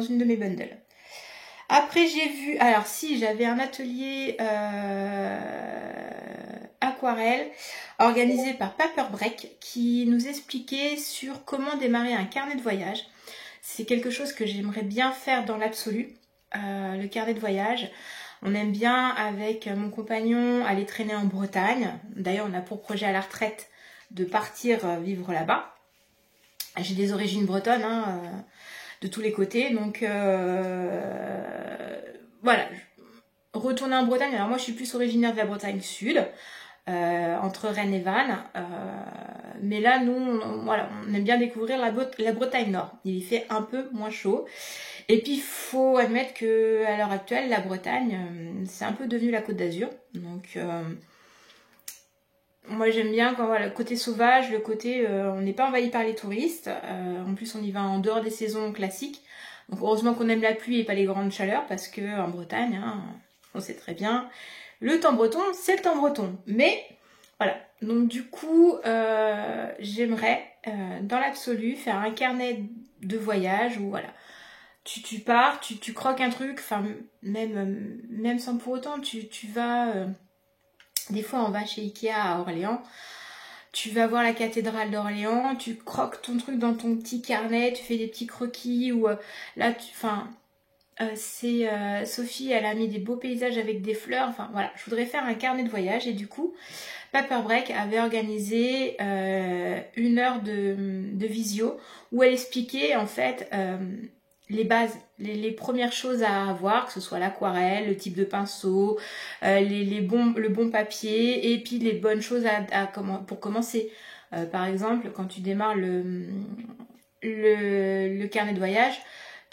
une de mes bundles. Après, j'ai vu... Alors, si, j'avais un atelier aquarelle organisé par Paper Break qui nous expliquait sur comment démarrer un carnet de voyage. C'est quelque chose que j'aimerais bien faire dans l'absolu, le carnet de voyage. On aime bien, avec mon compagnon, aller traîner en Bretagne. D'ailleurs, on a pour projet à la retraite de partir vivre là-bas. J'ai des origines bretonnes, hein, de tous les côtés. Donc, voilà. Retourner en Bretagne. Alors moi, je suis plus originaire de la Bretagne Sud. Entre Rennes et Vannes, mais là nous on aime bien découvrir la Bretagne Nord. Il y fait un peu moins chaud et puis il faut admettre que à l'heure actuelle la Bretagne c'est un peu devenu la Côte d'Azur, donc moi j'aime bien quand voilà, le côté sauvage, le côté on n'est pas envahi par les touristes, en plus on y va en dehors des saisons classiques, donc heureusement qu'on aime la pluie et pas les grandes chaleurs parce que en Bretagne hein, on sait très bien. Le temps breton, c'est le temps breton. Mais voilà, donc du coup, j'aimerais dans l'absolu faire un carnet de voyage où voilà, tu pars, tu croques un truc, enfin même sans pour autant, tu vas, des fois on va chez Ikea à Orléans, tu vas voir la cathédrale d'Orléans, tu croques ton truc dans ton petit carnet, tu fais des petits croquis ou là, Sophie, elle a mis des beaux paysages avec des fleurs. Enfin voilà, je voudrais faire un carnet de voyage et du coup, Paper Break avait organisé 1 heure de visio où elle expliquait en fait les bases, les premières choses à avoir, que ce soit l'aquarelle, le type de pinceau, le bon papier et puis les bonnes choses pour commencer. Par exemple, quand tu démarres le carnet de voyage,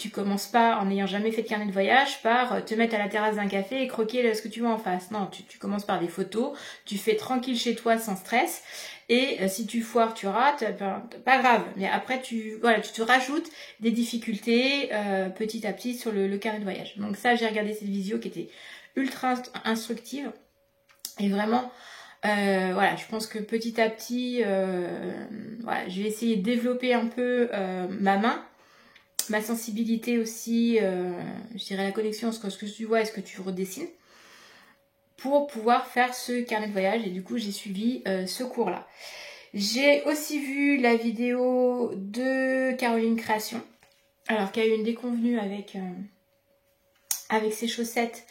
tu commences pas, en n'ayant jamais fait de carnet de voyage, par te mettre à la terrasse d'un café et croquer ce que tu vois en face. Non, tu commences par des photos, tu fais tranquille chez toi sans stress. Et si tu foires, tu rates, ben, pas grave. Mais après, tu te rajoutes des difficultés petit à petit sur le carnet de voyage. Donc ça, j'ai regardé cette vidéo qui était ultra instructive. Et vraiment, voilà, je pense que petit à petit, voilà, je vais essayer de développer un peu ma main, ma sensibilité aussi, je dirais la connexion entre ce que tu vois et ce que tu redessines, pour pouvoir faire ce carnet de voyage. Et du coup, j'ai suivi ce cours-là. J'ai aussi vu la vidéo de Caroline Création, alors qui a eu une déconvenue avec ses chaussettes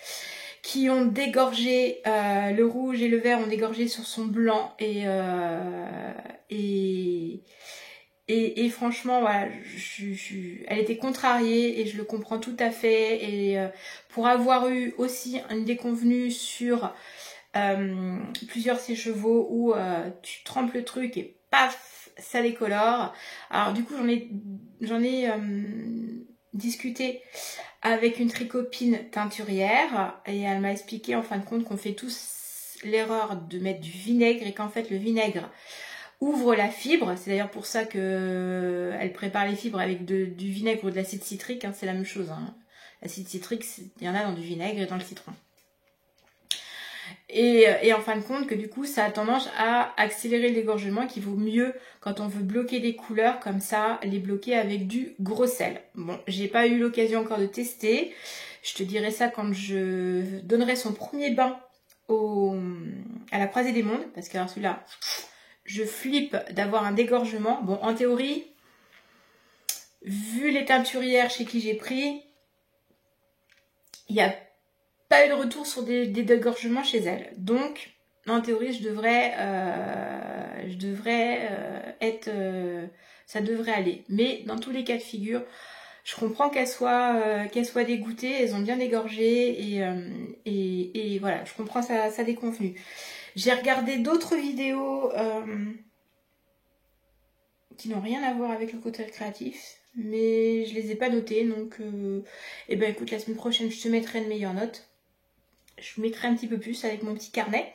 qui ont dégorgé, le rouge et le vert ont dégorgé sur son blanc et franchement voilà, elle était contrariée et je le comprends tout à fait. Et pour avoir eu aussi une déconvenue sur plusieurs de ces chevaux où tu trempes le truc et paf, ça décolore. Alors du coup j'en ai discuté avec une tricopine teinturière et elle m'a expliqué en fin de compte qu'on fait tous l'erreur de mettre du vinaigre et qu'en fait le vinaigre ouvre la fibre. C'est d'ailleurs pour ça que elle prépare les fibres avec du vinaigre ou de l'acide citrique, hein, c'est la même chose. Hein. L'acide citrique, il y en a dans du vinaigre et dans le citron. Et en fin de compte que du coup ça a tendance à accélérer le dégorgement, qu'il vaut mieux quand on veut bloquer des couleurs comme ça, les bloquer avec du gros sel. Bon, j'ai pas eu l'occasion encore de tester, je te dirai ça quand je donnerai son premier bain à la Croisée des Mondes, parce que alors celui-là, je flippe d'avoir un dégorgement. Bon, en théorie, vu les teinturières chez qui j'ai pris, il y a pas eu de retour sur des dégorgements chez elle. Donc, en théorie, ça devrait aller. Mais dans tous les cas de figure, je comprends qu'elles soient dégoûtées, elles ont bien dégorgé et voilà, je comprends sa déconvenue. J'ai regardé d'autres vidéos qui n'ont rien à voir avec le côté créatif, mais je les ai pas notées, donc et ben écoute, la semaine prochaine, je te mettrai une meilleure note. Je mettrai un petit peu plus avec mon petit carnet.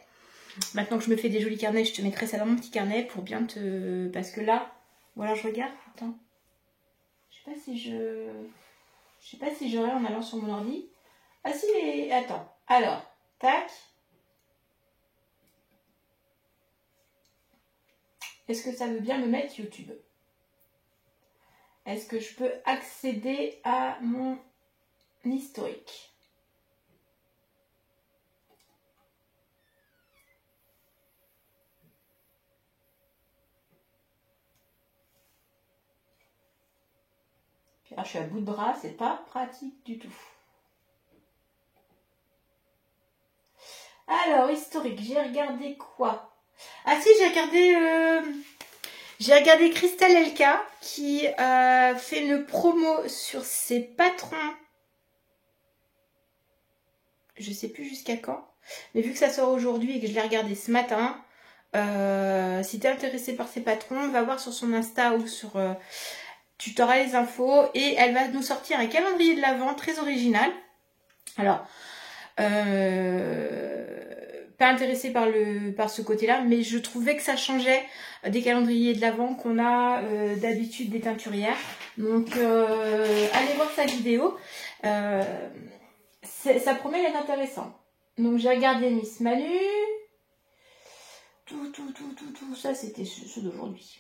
Maintenant que je me fais des jolis carnets, je te mettrai ça dans mon petit carnet pour bien te... Parce que là, voilà, je regarde. Attends. Je sais pas si j'aurai en allant sur mon ordi. Ah si, mais... Attends. Alors, tac. Est-ce que ça veut bien me mettre YouTube? Est-ce que je peux accéder à mon historique? Alors, je suis à bout de bras, c'est pas pratique du tout. Alors, historique, j'ai regardé quoi? Ah si, j'ai regardé Christelle Elka qui fait une promo sur ses patrons. Je sais plus jusqu'à quand, mais vu que ça sort aujourd'hui et que je l'ai regardé ce matin, si t'es intéressé par ses patrons, va voir sur son Insta ou sur... tu t'auras les infos et elle va nous sortir un calendrier de l'Avent très original. Alors, pas intéressée par ce côté-là, mais je trouvais que ça changeait des calendriers de l'Avent qu'on a d'habitude des teinturières. Donc, allez voir sa vidéo. Ça promet d'être intéressant. Donc, j'ai regardé Miss Manu. Tout ça, c'était ceux d'aujourd'hui.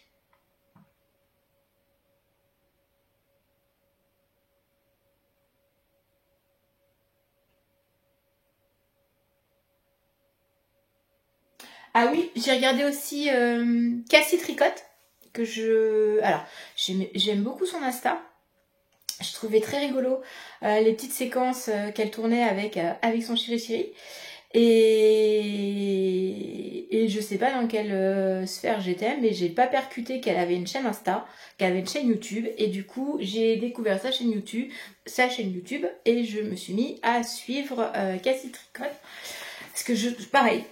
Ah oui, j'ai regardé aussi Cassie Tricotte, alors, j'aime beaucoup son Insta. Je trouvais très rigolo les petites séquences qu'elle tournait avec son chéri. Et je sais pas dans quelle sphère j'étais, mais j'ai pas percuté qu'elle avait une chaîne Insta, qu'elle avait une chaîne YouTube. Et du coup, j'ai découvert sa chaîne YouTube, et je me suis mis à suivre Cassie Tricotte. Parce que pareil,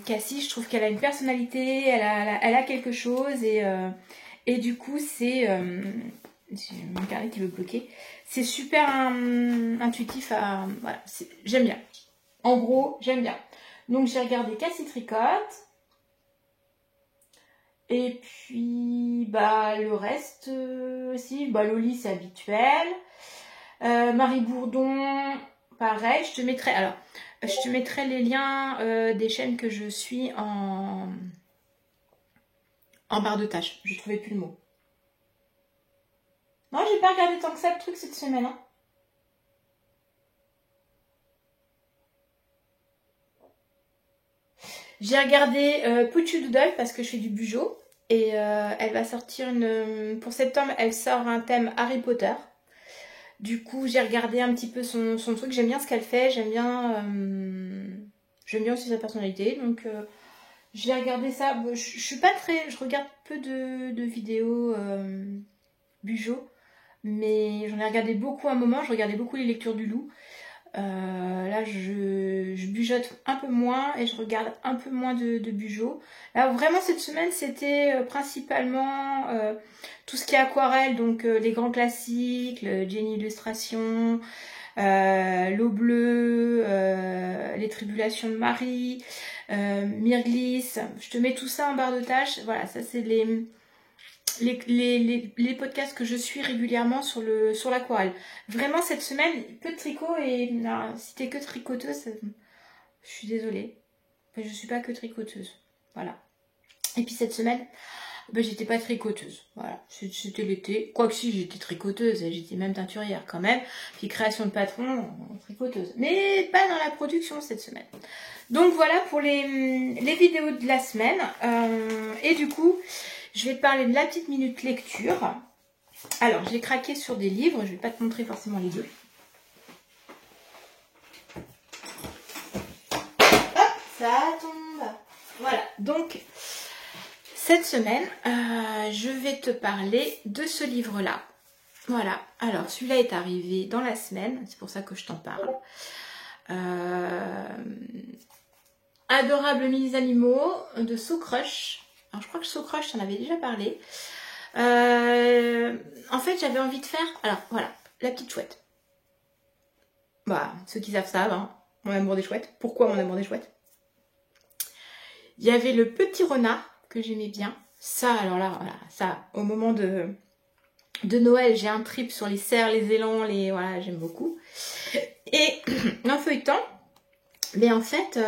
Cassie, je trouve qu'elle a une personnalité, elle a quelque chose et du coup c'est j'ai mon carnet qui veut bloquer. C'est super intuitif. Voilà, j'aime bien. En gros, j'aime bien. Donc j'ai regardé Cassie Tricotte. Et puis bah le reste aussi. Bah Loli c'est habituel. Marie Bourdon, pareil. Je te mettrai les liens des chaînes que je suis en barre de tâches. Je trouvais plus le mot. Non, j'ai pas regardé tant que ça le truc cette semaine. Hein. J'ai regardé Put You Doodle parce que je fais du bujo. Et elle va sortir pour septembre, elle sort un thème Harry Potter. Du coup, j'ai regardé un petit peu son truc. J'aime bien ce qu'elle fait. J'aime bien aussi sa personnalité. Donc, j'ai regardé ça. Je suis pas très... Je regarde peu de vidéos bujo. Mais j'en ai regardé beaucoup à un moment. Je regardais beaucoup les lectures du loup. Là, je bujote un peu moins et je regarde un peu moins de bujo. Là, vraiment, cette semaine, c'était principalement tout ce qui est aquarelle, donc les grands classiques, le Jenny Illustration, L'eau bleue, les tribulations de Marie, Myrglis. Je te mets tout ça en barre de tâches. Voilà, ça, c'est les podcasts que je suis régulièrement sur l'aquarelle. Vraiment cette semaine, peu de tricot et non, si t'es que tricoteuse, je suis désolée. Je suis pas que tricoteuse. Voilà. Et puis cette semaine, j'étais pas tricoteuse. Voilà. C'était l'été. Quoique si, j'étais tricoteuse. J'étais même teinturière quand même. Puis création de patron, tricoteuse. Mais pas dans la production cette semaine. Donc voilà pour les vidéos de la semaine. Et du coup... Je vais te parler de la petite minute lecture. Alors, j'ai craqué sur des livres. Je ne vais pas te montrer forcément les deux. Hop, ça tombe. Voilà. Donc, cette semaine, je vais te parler de ce livre-là. Voilà. Alors, celui-là est arrivé dans la semaine. C'est pour ça que je t'en parle. Adorables mini-animaux de So Crush. Alors, je crois que So Crush, j'en avais déjà parlé. En fait, j'avais envie de faire... Alors, voilà, la petite chouette. Bah, ceux qui savent, hein, mon amour des chouettes. Pourquoi mon amour des chouettes? Il y avait le petit renard, que j'aimais bien. Ça, alors là, voilà, ça, au moment de Noël, j'ai un trip sur les cerfs, les élans, voilà, j'aime beaucoup. Et en feuilletant, mais en fait,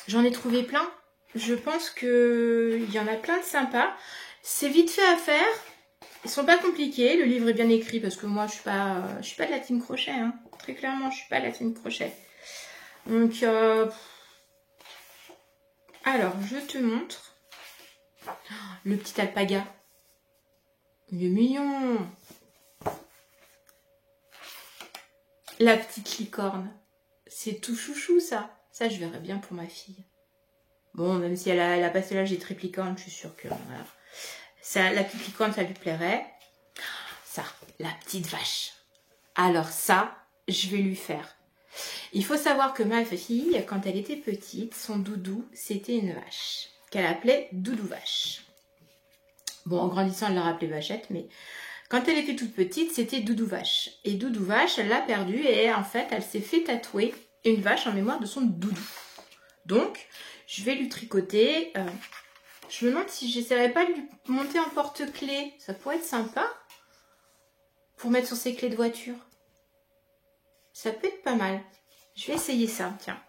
j'en ai trouvé plein. Je pense qu'il y en a plein de sympas. C'est vite fait à faire. Ils sont pas compliqués. Le livre est bien écrit parce que moi, je suis pas de la team crochet. Hein. Très clairement, je suis pas de la team crochet. Donc, alors, je te montre. Le petit alpaga. Il est mignon. La petite licorne. C'est tout chouchou, ça. Ça, je verrais bien pour ma fille. Bon, même si elle a passé l'âge des triplicornes, je suis sûre que voilà. Ça, la petite licorne, ça lui plairait. Ça, la petite vache. Alors ça, je vais lui faire. Il faut savoir que ma fille, quand elle était petite, son doudou, c'était une vache. Qu'elle appelait Doudou Vache. Bon, en grandissant, elle l'a rappelée Vachette, mais quand elle était toute petite, c'était Doudou Vache. Et Doudou Vache, elle l'a perdue et en fait, elle s'est fait tatouer une vache en mémoire de son doudou. Donc... je vais lui tricoter. Je me demande si j'essaierai pas de lui monter un porte-clés. Ça pourrait être sympa. Pour mettre sur ses clés de voiture. Ça peut être pas mal. Je vais essayer ça, tiens.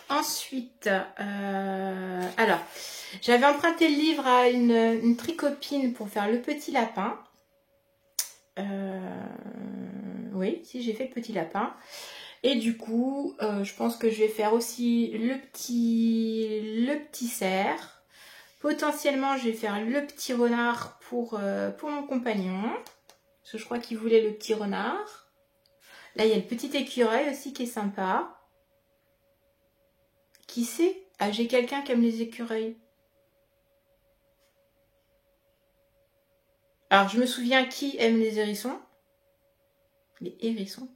Ensuite, alors, j'avais emprunté le livre à une tricopine pour faire le petit lapin. Oui, si j'ai fait le petit lapin. Et du coup, je pense que je vais faire aussi le petit cerf. Potentiellement, je vais faire le petit renard pour mon compagnon. Parce que je crois qu'il voulait le petit renard. Là, il y a le petit écureuil aussi qui est sympa. Qui sait? Ah, j'ai quelqu'un qui aime les écureuils. Alors, je me souviens qui aime les hérissons. Les hérissons.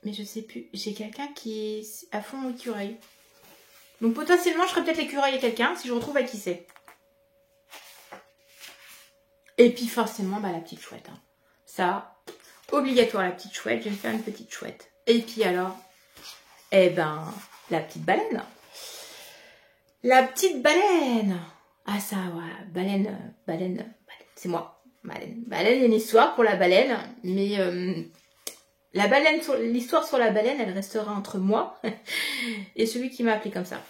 Mais je sais plus. J'ai quelqu'un qui est à fond écureuil. Donc, potentiellement, je ferai peut-être l'écureuil à quelqu'un si je retrouve à qui c'est. Et puis forcément, bah, la petite chouette. Hein. Ça, obligatoire la petite chouette. Je vais me faire une petite chouette. Et puis alors, eh ben, la petite baleine. La petite baleine. Ah ça, ouais, baleine, c'est moi. Baleine, il y a une histoire pour la baleine, mais la baleine, l'histoire sur la baleine, elle restera entre moi et celui qui m'a appelé comme ça.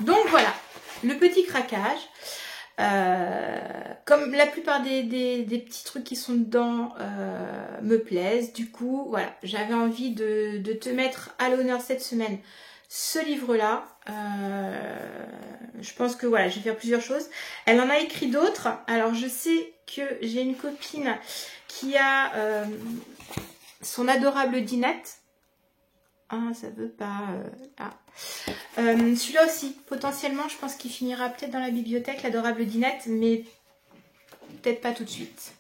Donc voilà, le petit craquage. Comme la plupart des petits trucs qui sont dedans me plaisent, du coup, voilà, j'avais envie de te mettre à l'honneur cette semaine ce livre-là. Je pense que voilà, je vais faire plusieurs choses. Elle en a écrit d'autres. Alors je sais que j'ai une copine qui a son adorable dinette. Ah, ça veut pas... celui-là aussi, potentiellement, je pense qu'il finira peut-être dans la bibliothèque, l'adorable dinette, mais peut-être pas tout de suite.